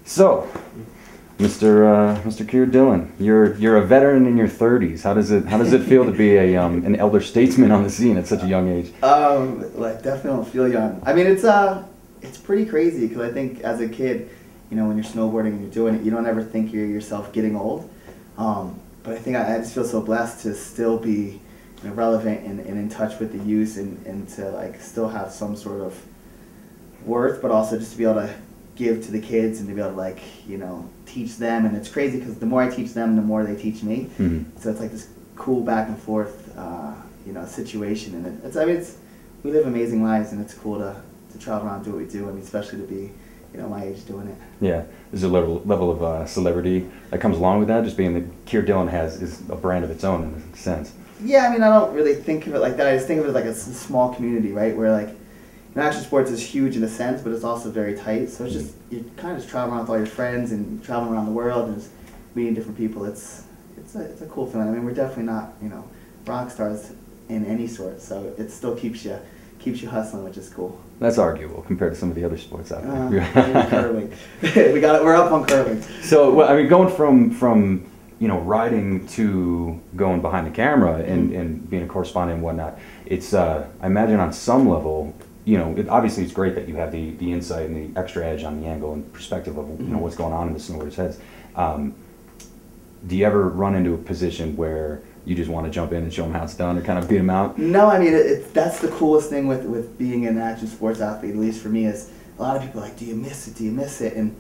So, Mr. Keir Dillon, you're a veteran in your 30s. How does it feel to be an elder statesman on the scene at such a young age? Like definitely don't feel young. I mean, it's pretty crazy because I think as a kid, you know, when you're snowboarding and you're doing it, you don't ever think you're yourself getting old. But I think I just feel so blessed to still be, you know, relevant and in touch with the youth and to like still have some sort of worth, but also just to be able to give to the kids and to be able to like, you know, teach them. And it's crazy because the more I teach them, the more they teach me. Mm-hmm. So it's like this cool back and forth, you know, situation. And I mean, we live amazing lives, and it's cool to travel around and do what we do. I mean, especially to be, you know, my age doing it. Yeah, there's a level of celebrity that comes along with that. Just being that Keir Dillon is a brand of its own in a sense. Yeah, I mean, I don't really think of it like that. I just think of it like a small community, right? Where like, you know, action sports is huge in a sense, but it's also very tight. So it's just, you're kind of just traveling around with all your friends and traveling around the world and just meeting different people. It's a cool feeling. I mean, we're definitely not, you know, rock stars in any sort. So it still keeps you hustling, which is cool. That's arguable compared to some of the other sports out there. Curling. We're up on curling. So, well, I mean, going from you know, riding to going behind the camera and being a correspondent and whatnot, it's I imagine on some level, you know, obviously it's great that you have the insight and the extra edge on the angle and perspective of, you know, what's going on in the snowboarders' heads. Do you ever run into a position where you just want to jump in and show them how it's done or kind of beat them out? No, I mean, that's the coolest thing with being an action sports athlete, at least for me, is a lot of people are like, do you miss it? Do you miss it? And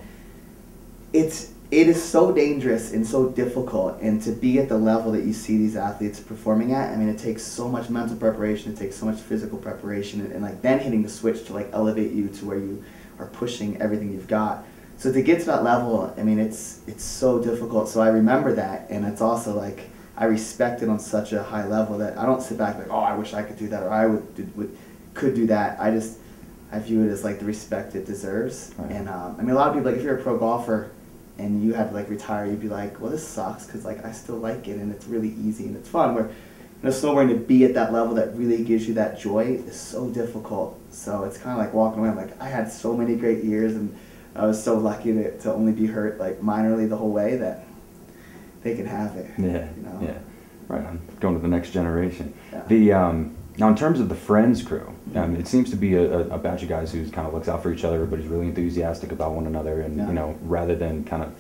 it is so dangerous and so difficult, and to be at the level that you see these athletes performing at, I mean, it takes so much mental preparation, it takes so much physical preparation, and like then hitting the switch to like elevate you to where you are pushing everything you've got. So to get to that level, I mean, it's so difficult. So I remember that, and it's also like, I respect it on such a high level that I don't sit back like, oh, I wish I could do that, or I could do that. I view it as like the respect it deserves. Right. And I mean, a lot of people, like if you're a pro golfer and you had to like retire, you'd be like, well, this sucks because like I still like it and it's really easy and it's fun. Where, you know, snowboarding, to be at that level that really gives you that joy is so difficult. So it's kind of like walking away. I'm like, I had so many great years, and I was so lucky to only be hurt like minorly the whole way that they can have it. Yeah, you know? Yeah, right. I'm going to the next generation. Yeah. Now, in terms of the Frends Crew, it seems to be a batch of guys who kind of looks out for each other. Everybody's really enthusiastic about one another, and you know, rather than kind of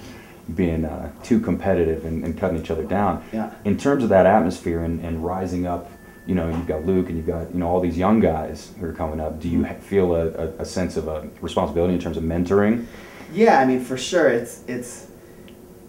being too competitive and cutting each other down. Yeah. In terms of that atmosphere and rising up, you know, you've got Luke and you've got, you know, all these young guys who are coming up. Do you feel a sense of a responsibility in terms of mentoring? Yeah, I mean, for sure, it's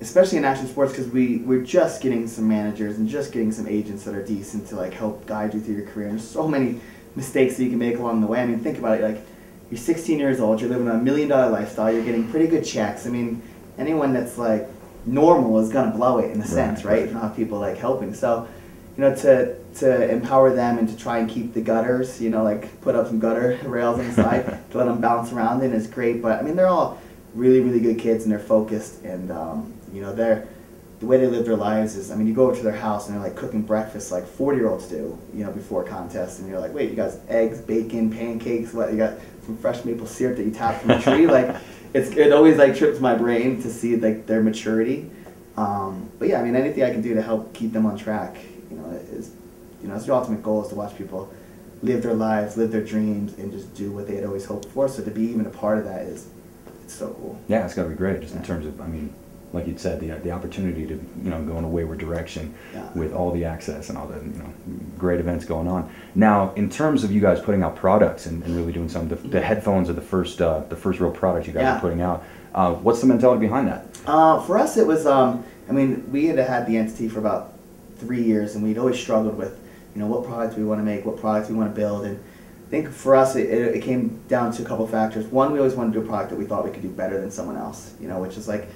especially in action sports, because we're just getting some managers and just getting some agents that are decent to like help guide you through your career. And there's so many mistakes that you can make along the way. I mean, think about it, like you're 16 years old, you're living a $1 million lifestyle, you're getting pretty good checks. I mean, anyone that's like normal is gonna blow it in a sense, right? If you don't have people like helping. So, you know, to empower them and to try and keep the gutters, you know, like put up some gutter rails on the side to let them bounce around in is great. But I mean, they're all really, really good kids, and they're focused, and you know, the way they live their lives is, I mean, you go over to their house and they're like cooking breakfast like 40-year-olds do, you know, before contests, and you're like, wait, you got eggs, bacon, pancakes, what, you got some fresh maple syrup that you tap from a tree? Like, it always like trips my brain to see like their maturity. But yeah, I mean, anything I can do to help keep them on track, you know, it's your ultimate goal is to watch people live their lives, live their dreams, and just do what they had always hoped for. So to be even a part of that it's so cool. Yeah, it's got to be great, just in terms of, I mean, like you said, the opportunity to, you know, go in a wayward direction with all the access and all the, you know, great events going on. Now, in terms of you guys putting out products and really doing something, the headphones are the first real product you guys are putting out. What's the mentality behind that? For us, it was, I mean, we had the entity for about 3 years, and we'd always struggled with, you know, what products we want to make, what products we want to build, and I think for us it came down to a couple factors. One, we always wanted to do a product that we thought we could do better than someone else, you know, which is like,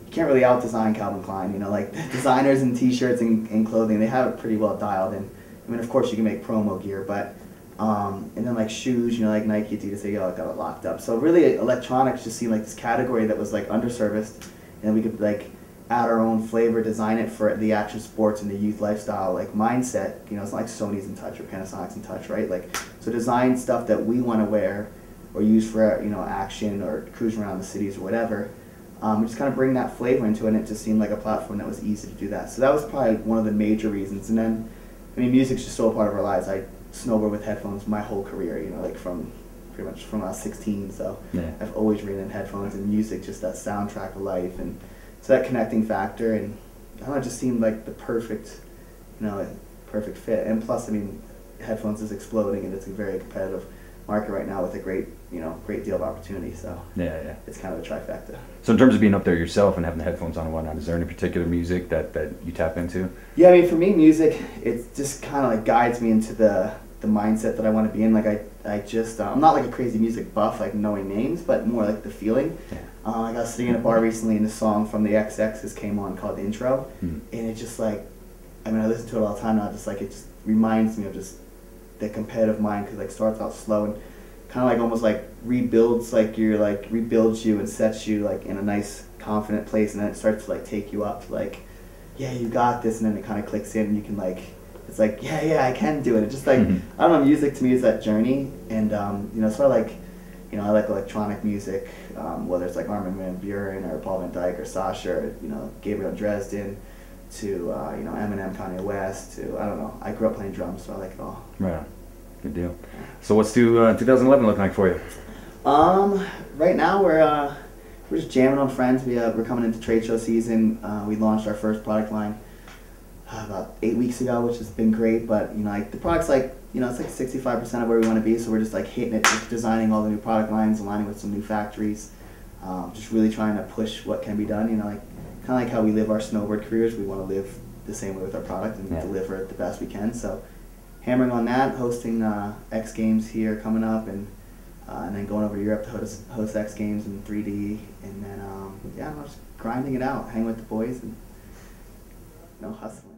you can't really out-design Calvin Klein, you know, like designers and t-shirts and clothing, they have it pretty well dialed in. I mean, of course you can make promo gear, but, and then like shoes, you know, like Nike, Adidas, they got it locked up. So really electronics just seemed like this category that was like underserviced, and we could like add our own flavor, design it for the action sports and the youth lifestyle like mindset. You know, it's not like Sony's in touch or Panasonic's in touch, right? Like, so design stuff that we want to wear or use for, you know, action or cruising around the cities or whatever. just kind of bring that flavor into it, and it just seemed like a platform that was easy to do that. So that was probably one of the major reasons. And then, I mean, music's just so a part of our lives. I snowboard with headphones my whole career, you know, like from pretty much from I was 16. So yeah. I've always ridden in headphones, and music, just that soundtrack of life, and so that connecting factor, and I don't know, it just seemed like the perfect, you know, perfect fit. And plus, I mean, headphones is exploding, and it's a very competitive market right now with a great, you know, great deal of opportunity. So yeah, it's kind of a trifecta. So in terms of being up there yourself and having the headphones on and whatnot, is there any particular music that you tap into? Yeah, I mean, for me, music, it just kind of like guides me into the mindset that I want to be in. Like I just, I'm not like a crazy music buff, like knowing names, but more like the feeling. Yeah. Like I was sitting in a bar recently, and a song from the XX's came on called The Intro, Mm. and it just like, I mean, I listen to it all the time now, just like, it just reminds me of just the competitive mind, because like starts out slow and kind of like almost like rebuilds you and sets you like in a nice confident place, and then it starts to like take you up to like, yeah, you got this, and then it kind of clicks in, and you can like, it's like, yeah, I can do it. It's just like, I don't know, music to me is that journey, and you know, so I like, you know, I like electronic music, whether it's like Armin van Buuren or Paul van Dyk or Sasha, or, you know, Gabriel Dresden, to you know, Eminem, Kanye West, to, I don't know, I grew up playing drums, so I like it all. Right on. Good deal. So what's 2011 looking like for you? Right now we're just jamming on Frends. We're coming into trade show season. We launched our first product line about 8 weeks ago, which has been great. But you know, like the product's like, you know, it's like 65% of where we want to be. So we're just like hitting it, just designing all the new product lines, aligning with some new factories, just really trying to push what can be done. You know, like kind of like how we live our snowboard careers. We want to live the same way with our product and deliver it the best we can. So hammering on that, hosting X Games here coming up, and then going over to Europe to host X Games in 3D, and then yeah, I'm just grinding it out, hanging with the boys, and hustling.